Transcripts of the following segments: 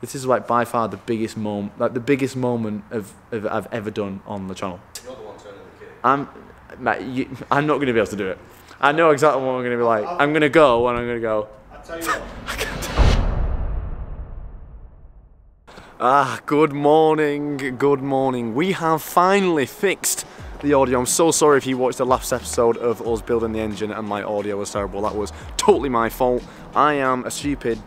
This is like by far the biggest moment, like the biggest moment of I've ever done on the channel. You're the one turning the key. I'm not going to be able to do it. I know exactly what I'm going to be like. I'm going to go and I'm going to go. I'll tell you what. Good morning, good morning. We have finally fixed the audio. I'm so sorry if you watched the last episode of us building the engine and my audio was terrible. That was totally my fault. I am a stupid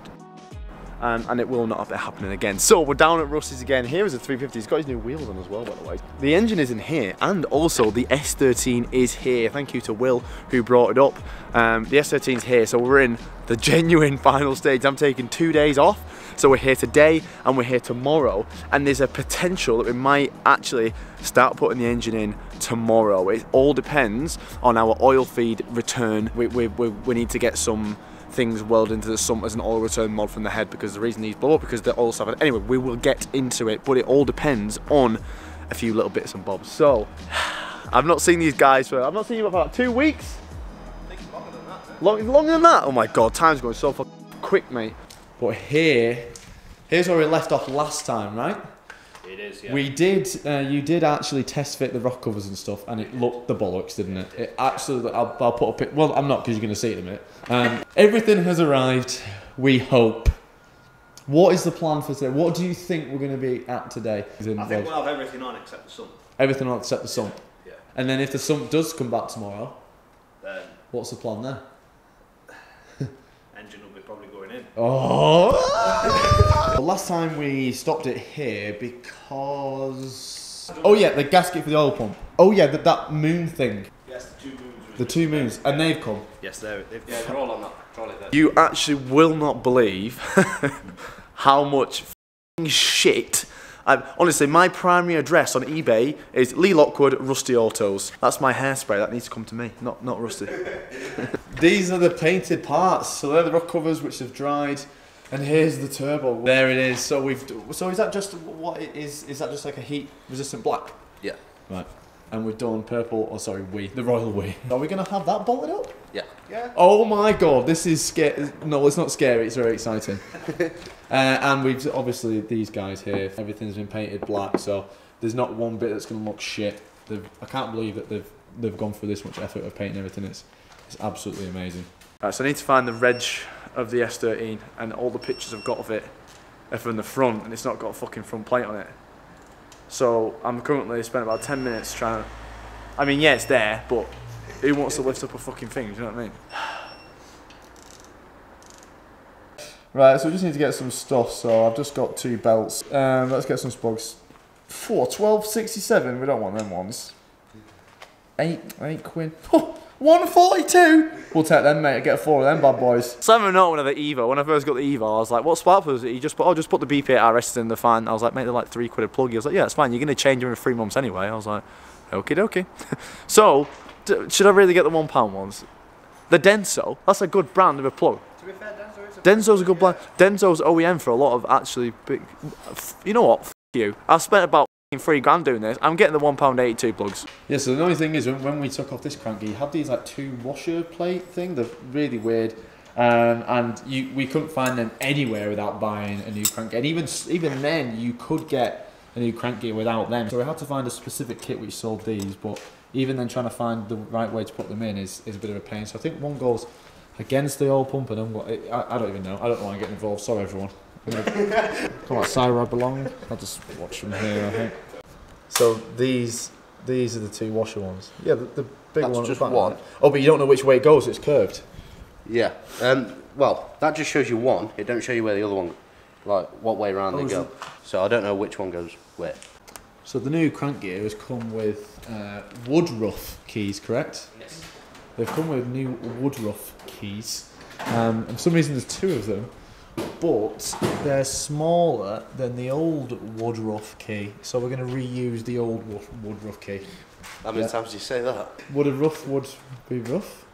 and it will not be happening again. So we're down at Rusty's again. Here is a 350. He's got his new wheels on as well, by the way. The engine is in here, and also the S13 is here. Thank you to Will who brought it up. The S13's here, so we're in the genuine final stage. I'm taking 2 days off, so we're here today and we're here tomorrow, and there's a potential that we might actually start putting the engine in tomorrow. It all depends on our oil feed return. We need to get some things welded into the sump as an oil return mod from the head, because the reason these blow up because the oil stuff. Anyway, we will get into it, but it all depends on a few little bits and bobs. So I've not seen these guys for, I've not seen you for about 2 weeks. I think longer than that, man. Longer than that? Oh my god, time's going so fucking quick, mate. But here's where we left off last time, right? It is, yeah. We did, you did actually test fit the rock covers and stuff, and it looked the bollocks, didn't it? It absolutely, I'll put a pic, well, I'm not, because you're going to see it in a minute. Everything has arrived, we hope. What is the plan for today? What do you think we're going to be at today? I think we'll have everything on except the sump. Everything on except the sump? Yeah. And then if the sump does come back tomorrow, then what's the plan then? Engine will be probably going in. Oh! The last time we stopped it here because... Oh yeah, the gasket for the oil pump. Oh yeah, that moon thing. Yes, the 2 moons. The 2 moons, and they've come. Yes, they're all on that trolley there. You actually will not believe how much f***ing shit. Honestly, my primary address on eBay is Lee Lockwood, Rusty Autos. That's my hairspray. That needs to come to me, not Rusty. These are the painted parts. So they're the rock covers which have dried, and here's the turbo. There it is. So is that just what it is? Is that just like a heat-resistant black? Yeah. Right. And we've done purple. Oh, sorry, the royal we. Are we gonna have that bolted up? Yeah. Yeah. Oh my god, this is scary. No, it's not scary. It's very exciting. And we've obviously these guys here. Everything's been painted black, so there's not one bit that's gonna look shit. I can't believe that they've gone through this much effort of painting everything. It's absolutely amazing. Right, so I need to find the reg of the S13, and all the pictures I've got of it are from the front, and it's not got a fucking front plate on it. So I'm currently spent about 10 minutes trying to. I mean, yeah, it's there, but who wants to lift up a fucking thing? Do you know what I mean? Right, so we just need to get some stuff. So I've just got 2 belts. Let's get some spugs. 12.67. We don't want them ones. 8 quid. 142. We'll take them, mate. Get 4 of them bad boys. Simon Note when I had the Evo. When I first got the Evo, I was like, "What spark plugs?" He just put, just put the BP8 RS in the fan. I was like, "Mate, they're like 3 quid a plug." He was like, "Yeah, it's fine. You're gonna change them in 3 months anyway." I was like, "Okie dokie." So, should I really get the £1 ones? The Denso. That's a good brand of a plug. To be fair, Denso's a good brand. Denso's OEM for a lot of actually big. You know what? F you. I've spent about £3 grand doing this. I'm getting the £1.82 plugs. Yeah, so the only thing is when we took off this cranky, you have these like 2 washer plate thing. They're really weird, and we couldn't find them anywhere without buying a new cranky. And even then, you could get a new cranky without them. So we had to find a specific kit which sold these. But even then, trying to find the right way to put them in is a bit of a pain. So I think one goes against the oil pump, and I don't even know. I don't know why I'm getting involved. Sorry, everyone. Come outside where I belong. I'll just watch from here, I think. So these are the 2 washer ones. Yeah, the big one. That's just one. Oh, but you don't know which way it goes. It's curved. Yeah. Well, that just shows you one. It don't show you where the other one, like what way around they go. So I don't know which one goes where. So the new crank gear has come with Woodruff keys, correct? Yes. They've come with new Woodruff keys. And for some reason, there's 2 of them. But they're smaller than the old Woodruff key, so we're going to reuse the old Woodruff key. How many times do you say that? Would be rough? Woodruff.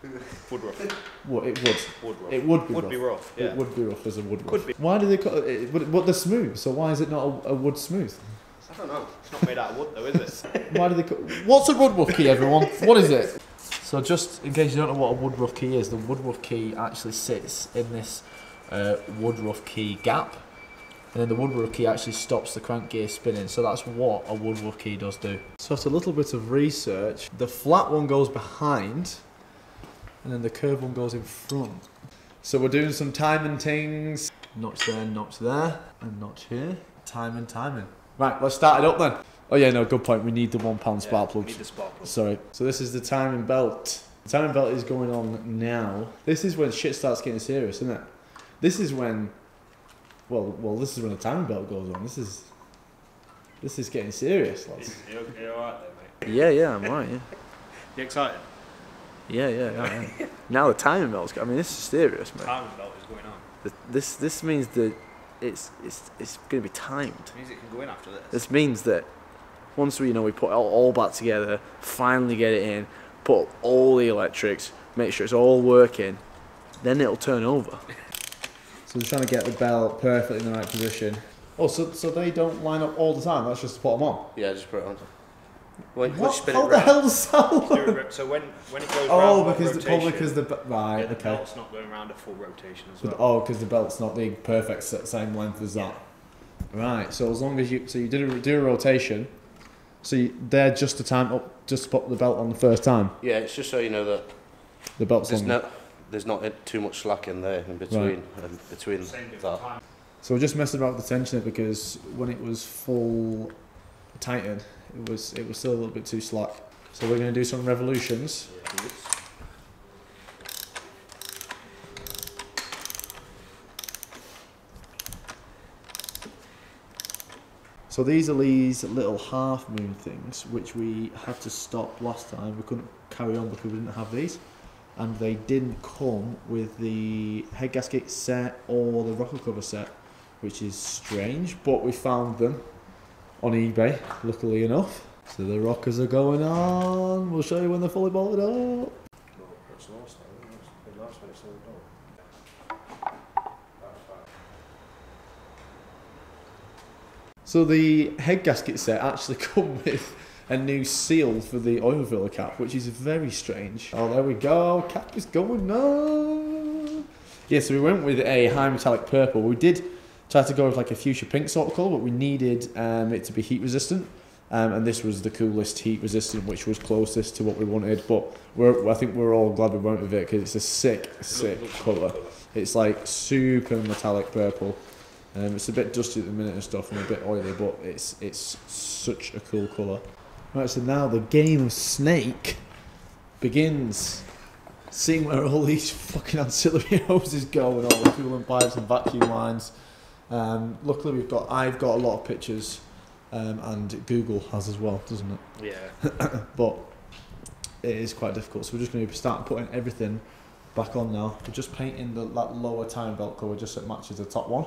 What it would? Woodruff. It would be would rough. Be rough. Yeah. It would be rough as a wood. Could be. Why do they call it? But they're smooth. So why is it not a wood smooth? I don't know. It's not made out of wood though, is it? Why do they call? What's a Woodruff key, everyone? What is it? So just in case you don't know what a Woodruff key is, the Woodruff key actually sits in this Woodruff key gap, and then the woodwork key actually stops the crank gear spinning. So that's what a woodwork key does do. So after a little bit of research, the flat one goes behind, and then the curved one goes in front. So we're doing some timing things. Notch there, and notch here. Timing. Right, let's start it up then. Oh yeah, no, good point. We need the £1 spark plugs. We need the spark plugs. Sorry. So this is the timing belt. The timing belt is going on now. This is when shit starts getting serious, isn't it? This is when, well, this is when the timing belt goes on. This is getting serious, lads. You alright there, mate? Yeah, I'm right. Yeah. You excited? Yeah. Now the timing belt's. I mean, this is serious, mate. Timing belt is going on. This means that it's going to be timed. It means it can go in after this. This means that once we put it all back together, finally get it in, put up all the electrics, make sure it's all working, then it'll turn over. So we're trying to get the belt perfectly in the right position. Oh, so they don't line up all the time. That's just to put them on. Yeah, just put it on. How the hell does that work? So when it goes round because the right, yeah, the okay. belt's not going around a full rotation as well. Oh, because the belt's not the perfect same length as that. Right. So as long as you do a rotation, so they're just the time up, just to put the belt on the first time. Yeah, it's just so you know that the belt's on. There's not too much slack in there in between that. So we're just messing about with the tensioner because when it was full tighten, it was still a little bit too slack. So we're going to do some revolutions. So these are these little half moon things which we had to stop last time. We couldn't carry on because we didn't have these, and they didn't come with the head gasket set or the rocker cover set, which is strange, but we found them on eBay, luckily enough. So the rockers are going on. We'll show you when they're fully bolted up. So the head gasket set actually come with a new seal for the oil filler cap, which is very strange. Oh, there we go. Cap is going on. Yeah, so we went with a high metallic purple. We did try to go with like a fuchsia pink sort of colour, but we needed it to be heat resistant. And this was the coolest heat resistant, which was closest to what we wanted. But I think we're all glad we went with it because it's a sick colour. It's like super metallic purple. It's a bit dusty at the minute and stuff, and a bit oily, but it's such a cool colour. Right, so now the game of Snake begins. Seeing where all these fucking ancillary hoses go and all the coolant pipes and vacuum lines. Luckily I've got a lot of pictures, and Google has as well, doesn't it? Yeah. But it is quite difficult, so we're just going to start putting everything back on now. We're just painting that lower timing belt cover just so it matches the top one.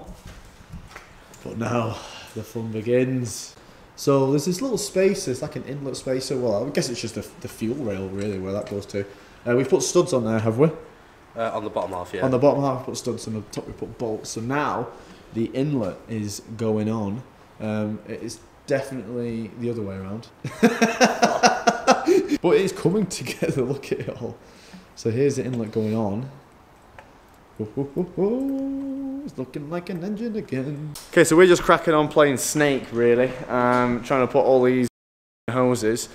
But now the fun begins. So there's this little spacer, it's like an inlet spacer. Well, I guess it's just the fuel rail really where that goes to. We've put studs on there, have we? On the bottom half, yeah. On the bottom half we put studs, and on the top we put bolts. So now the inlet is going on. It is definitely the other way around. But it's coming together, look at it all. So here's the inlet going on. It's looking like an engine again. Okay, so we're just cracking on playing Snake, really. Trying to put all these hoses.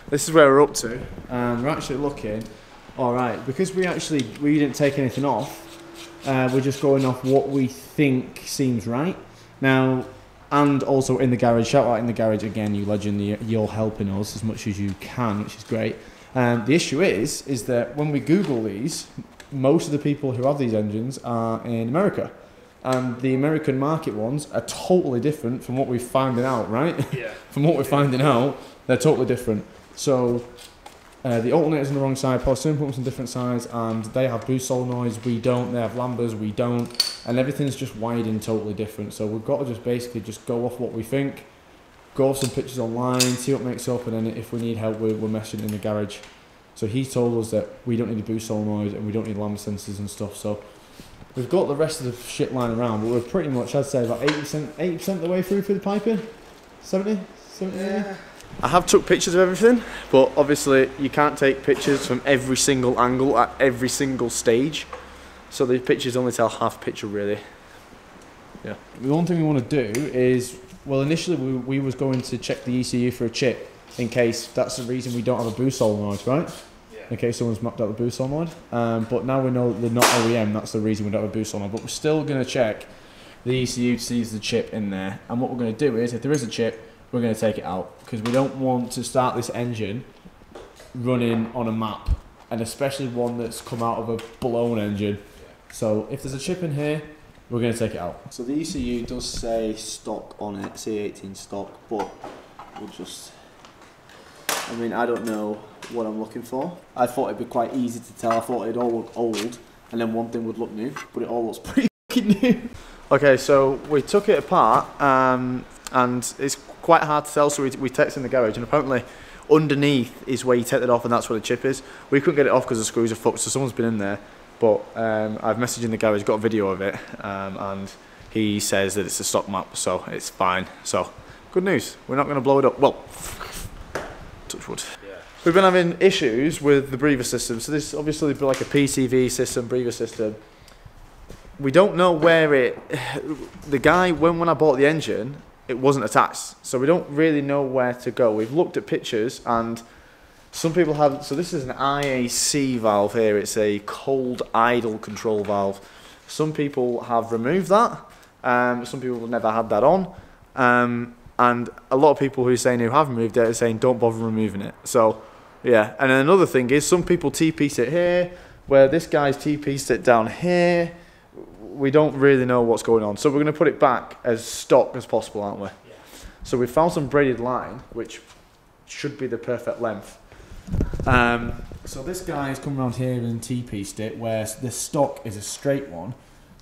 This is where we're up to. We're actually looking, alright, because we didn't take anything off, we're just going off what we think seems right. Now, and also in the garage, shout out in the garage again, you legend, you're helping us as much as you can, which is great. The issue is that when we Google these, most of the people who have these engines are in America. And the American market ones are totally different from what we're finding out, right? Yeah. From what we're finding out, they're totally different. So the alternator's on the wrong side, polystyren pumps on different sides, and they have boost solenoids, we don't. They have lambdas, we don't. And everything's just wired in totally different. So we've got to just basically just go off what we think, go off some pictures online, see what makes up, and then if we need help, we're meshing in the garage. So he told us that we don't need a boost solenoid and we don't need lambda sensors and stuff. So we've got the rest of the shit lying around, but we're pretty much, I'd say, about 80% of the way through the piping. 70? Yeah. I have took pictures of everything, but obviously you can't take pictures from every single angle at every single stage. So the pictures only tell half picture, really. Yeah. The one thing we want to do is, well, initially we was going to check the ECU for a chip in case that's the reason we don't have a boost solenoid, right? Yeah. In case someone's mapped out the boost solenoid. But now we know they're not OEM, that's the reason we don't have a boost solenoid. But we're still going to check the ECU to see if there's a chip in there. And what we're going to do is, if there is a chip, we're going to take it out. Because we don't want to start this engine running on a map. And especially one that's come out of a blown engine. So if there's a chip in here, we're going to take it out. So the ECU does say stock on it, CA18 stock, but we'll just... I mean, I don't know what I'm looking for. I thought it'd be quite easy to tell. I thought it'd all look old, and then one thing would look new, but it all looks pretty new. Okay, so we took it apart, and it's quite hard to tell, so we checked in the garage, and apparently underneath is where you take it off, and that's where the chip is. We couldn't get it off because the screws are fucked, so someone's been in there. But I've messaged in the garage, got a video of it, and he says that it's a stock map, so it's fine. So, good news. We're not going to blow it up. Well, touch wood. Yeah. We've been having issues with the breather system. So this obviously be like a PCV system, breather system. We don't know where it... The guy, when I bought the engine, it wasn't attached. So we don't really know where to go. We've looked at pictures, and... Some people have, so this is an IAC valve here, it's a cold idle control valve. Some people have removed that, some people have never had that on, and a lot of people who have removed it are saying don't bother removing it. So, yeah, and then another thing is some people T-piece it here, where this guy's T-pieced it down here. We don't really know what's going on. So we're going to put it back as stock as possible, aren't we? Yeah. So we found some braided line, which should be the perfect length. So this guy's come around here and T-pieced it, where the stock is a straight one.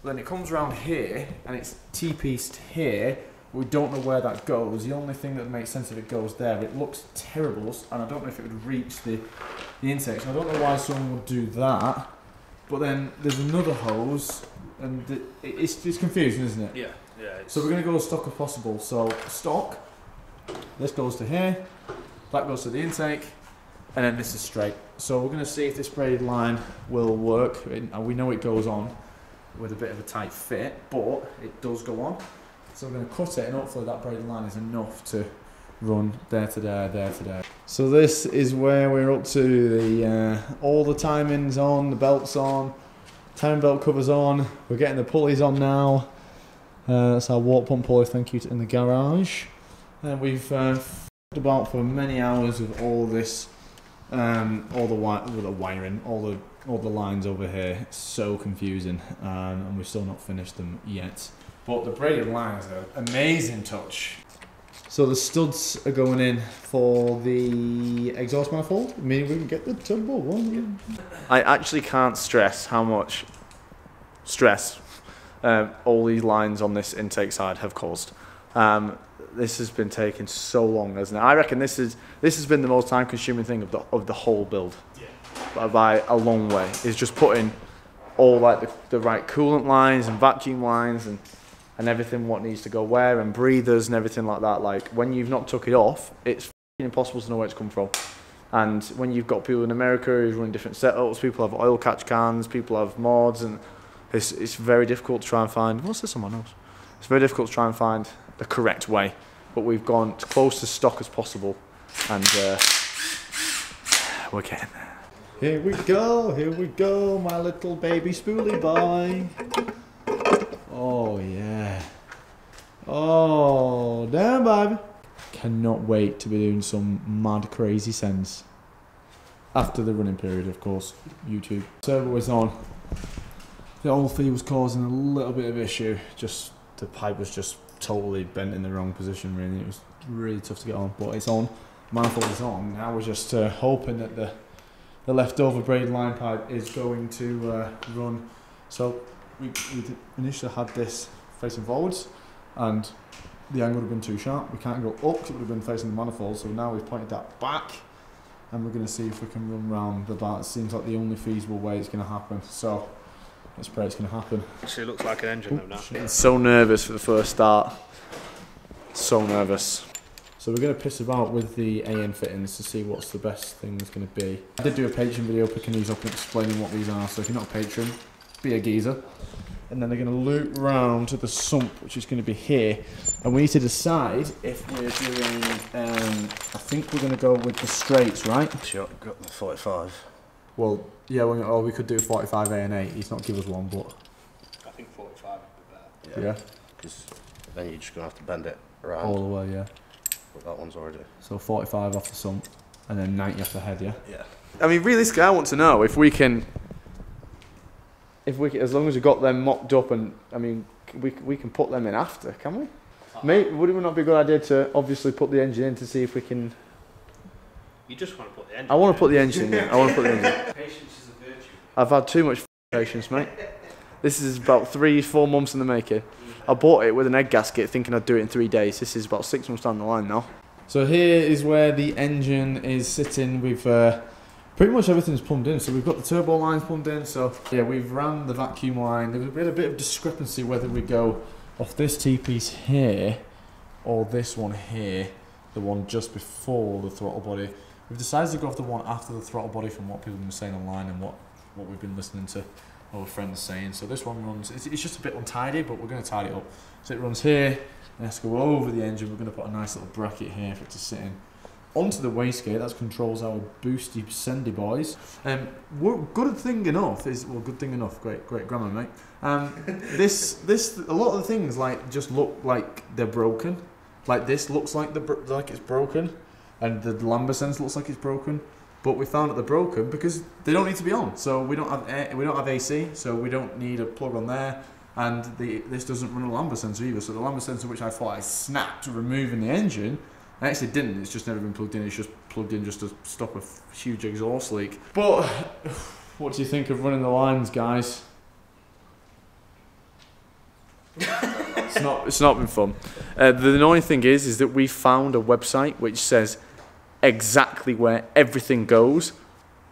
But then it comes around here and it's T-pieced here. We don't know where that goes. The only thing that makes sense if it goes there, it looks terrible, and I don't know if it would reach the intake. So I don't know why someone would do that. But then there's another hose, and it's confusing, isn't it? Yeah, yeah. So we're going to go as stock as possible. So stock, this goes to here, that goes to the intake. And then this is straight. So we're going to see if this braided line will work. We know it goes on with a bit of a tight fit, but it does go on. So we're going to cut it, and hopefully that braided line is enough to run there to there, there to there. So this is where we're up to. The all the timing's on, the belt's on, timing belt cover's on. We're getting the pulleys on now. That's our water pump pulley, thank you, in the garage. And we've about for many hours with all this. All the wiring, all the lines over here. It's so confusing, and we've still not finished them yet. But the braided lines are an amazing touch. So the studs are going in for the exhaust manifold, meaning we can get the turbo one. I actually can't stress how much stress all these lines on this intake side have caused. This has been taking so long, hasn't it? I reckon this has been the most time-consuming thing of the whole build, by a long way. Is just putting all like the right coolant lines and vacuum lines and everything what needs to go where, and breathers and everything like that. Like when you've not took it off, it's impossible to know where it's come from. And when you've got people in America who's running different setups, people have oil catch cans, people have mods, and it's very difficult to try and find. What's this on my nose? It's very difficult to try and find the correct way. But we've gone as close to stock as possible, and we're getting there. Here we go, my little baby spoolie boy. Oh yeah. Oh damn, baby. Cannot wait to be doing some mad crazy sends. After the running period, of course. YouTube. Servo was on. The old feed was causing a little bit of issue. Just the pipe was just totally bent in the wrong position, really. It was really tough to get on, but it's on. Manifold is on. Now we're just hoping that the leftover braid line pipe is going to run. So we initially had this facing forwards, and the angle would have been too sharp. We can't go up because it would have been facing the manifold, so now we've pointed that back, and we're going to see if we can run round the back. It seems like the only feasible way it's going to happen. So let's pray it's going to happen. Actually, it looks like an engine though now. I'm so nervous for the first start. So nervous. So we're going to piss about with the AN fittings to see what's the best thing that's going to be. I did do a Patreon video picking these up and explaining what these are, so if you're not a patron, be a geezer. and then they're going to loop round to the sump, which is going to be here. And we need to decide if we're doing, I think we're going to go with the straights, right? Sure, got the 45. Well, yeah, or we could do 45A and 8. He's not give us one, but... I think 45 would be better. Yeah? Because then you're just going to have to bend it around. All the way, yeah. But that one's already... So 45 off the sump, and then 90 off the head, yeah? Yeah. I mean, realistically, I want to know if we can, as long as we've got them mocked up, and I mean, we can put them in after, can we? Mate, would it not be a good idea to obviously put the engine in to see if we can? You just want to put the engine. I want to put the engine in. Yeah. I want to put the engine. Patience is a virtue. I've had too much patience, mate. This is about 3-4 months in the making. I bought it with an egg gasket, thinking I'd do it in 3 days. This is about 6 months down the line now. So here is where the engine is sitting. We've pretty much everything's plumbed in. So we've got the turbo lines plumbed in. So yeah, we've ran the vacuum line. There's been a bit of discrepancy whether we go off this T-piece here or this one here, the one just before the throttle body. We've decided to go off the one after the throttle body from what people have been saying online and what we've been listening to our friends saying. So this one runs, it's just a bit untidy, but we're going to tidy it up. So it runs here. Let's go over the engine. We're going to put a nice little bracket here for it to sit in. Onto the wastegate, that controls our boosty sendy boys. Good thing enough is, well, good thing enough, great grammar, mate. A lot of the things like just look like they're broken. Like this looks like it's broken, and the lambda sensor looks like it's broken. But we found that they're broken because they don't need to be on. So we don't have AC, so we don't need a plug on there. And this doesn't run a lambda sensor either. So the lambda sensor, which I thought I snapped removing the engine, I actually didn't. It's just never been plugged in. It's just plugged in just to stop a huge exhaust leak. But what do you think of running the lines, guys? It's not been fun. The annoying thing is that we found a website which says exactly where everything goes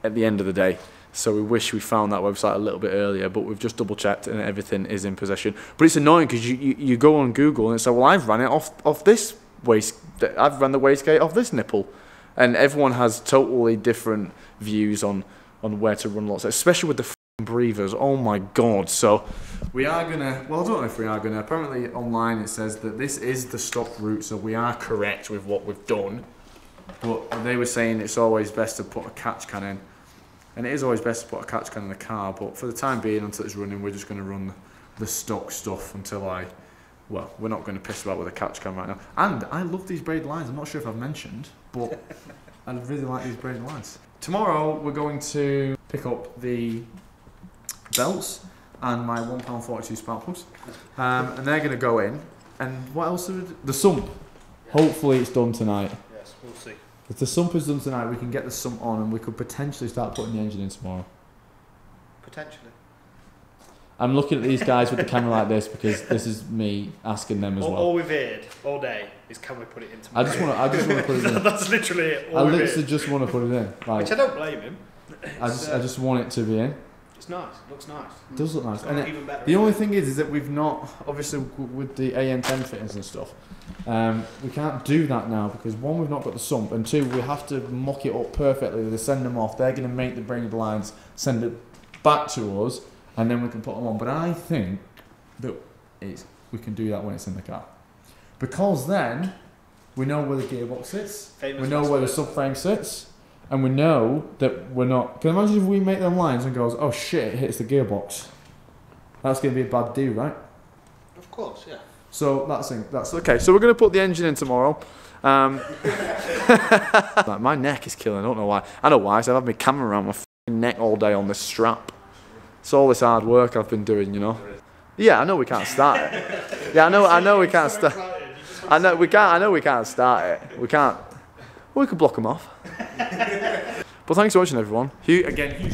at the end of the day. So we wish we found that website a little bit earlier, but we've just double checked and everything is in possession. But it's annoying because you go on Google and it's like, well, I've ran it off this I've run the wastegate off this nipple, and everyone has totally different views on where to run lots, especially with the breathers. Oh my god! So we are gonna. Well, I don't know if we are gonna. Apparently online it says that this is the stock route, so we are correct with what we've done. But they were saying it's always best to put a catch can in. And it is always best to put a catch can in the car, but for the time being, until it's running, we're just going to run the stock stuff until well, we're not going to piss about with a catch can right now. And I love these braided lines. I'm not sure if I've mentioned, but I really like these braided lines. Tomorrow, we're going to pick up the belts and my £1.42 spark plugs. And they're going to go in. And what else? The sump. Hopefully it's done tonight. Yes, we'll see. If the sump is done tonight, we can get the sump on and we could potentially start putting the engine in tomorrow. Potentially. I'm looking at these guys with the camera like this because this is me asking them as well. All we've heard all day is, can we put it in tomorrow? I just want to put it in. That's literally it. I literally just want to put it in. Like, which I don't blame him. I just want it to be in. It's nice. It looks nice. It does look nice. And even better. The only thing is that we've not, obviously with the AN10 fittings and stuff, we can't do that now because one, we've not got the sump, and two, we have to mock it up perfectly. They send them off. They're going to make the braided lines, send it back to us, and then we can put them on. But I think that we can do that when it's in the car, because then we know where the gearbox sits, we know where the subframe sits, and we know that we're not. Can you imagine if we make them lines and goes, oh shit, it hits the gearbox? That's going to be a bad deal, right? Of course, yeah. So that's okay. So we're going to put the engine in tomorrow. My neck is killing. I don't know why. I know why. So I've had my camera around my neck all day on this strap. It's all this hard work I've been doing, you know. Yeah, I know we can't start it. Yeah, I know we can't start. I know we can't start it. We can't. Well, we could block them off. But thanks for watching, everyone. Huge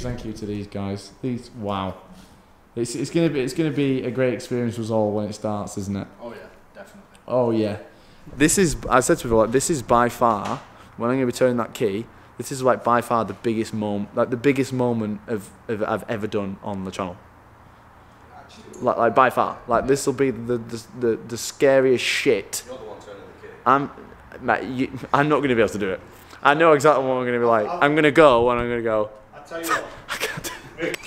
thank you to these guys. Wow. It's gonna be a great experience for us all when it starts, isn't it? Oh yeah, definitely. Oh yeah. I said to people, like, this is by far, when I'm gonna be turning that key, this is like by far the biggest moment, of I've ever done on the channel. Like by far, like this will be the scariest shit. You're the one turning the key. I'm not gonna be able to do it. I know exactly what I'm gonna be like. I'm gonna go and I'm gonna go. I'll tell you what. I can't do it.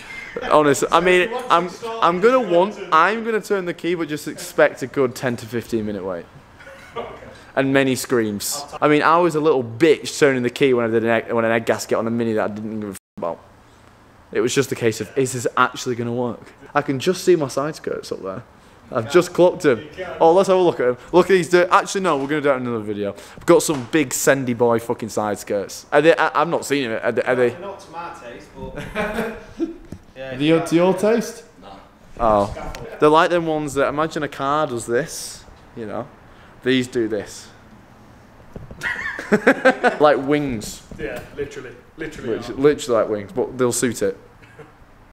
Honestly, I mean, I'm gonna turn the key, but just expect a good 10 to 15 minute wait. And many screams. I mean, I was a little bitch turning the key when I did an egg gasket on a Mini that I didn't give a f about. It was just a case of, is this actually gonna work? I can just see my side skirts up there. I've just clocked him. Oh, let's have a look at him. Look at these. Actually, no, we're gonna do it in another video. I've got some big Sendy boy fucking side skirts. Are they? I've not seen it. Are they? Not to my taste, but To your taste? no. Oh, they're like them ones that, imagine a car does this, you know. These do this. Like wings. Yeah, literally. Literally like wings, but they'll suit it.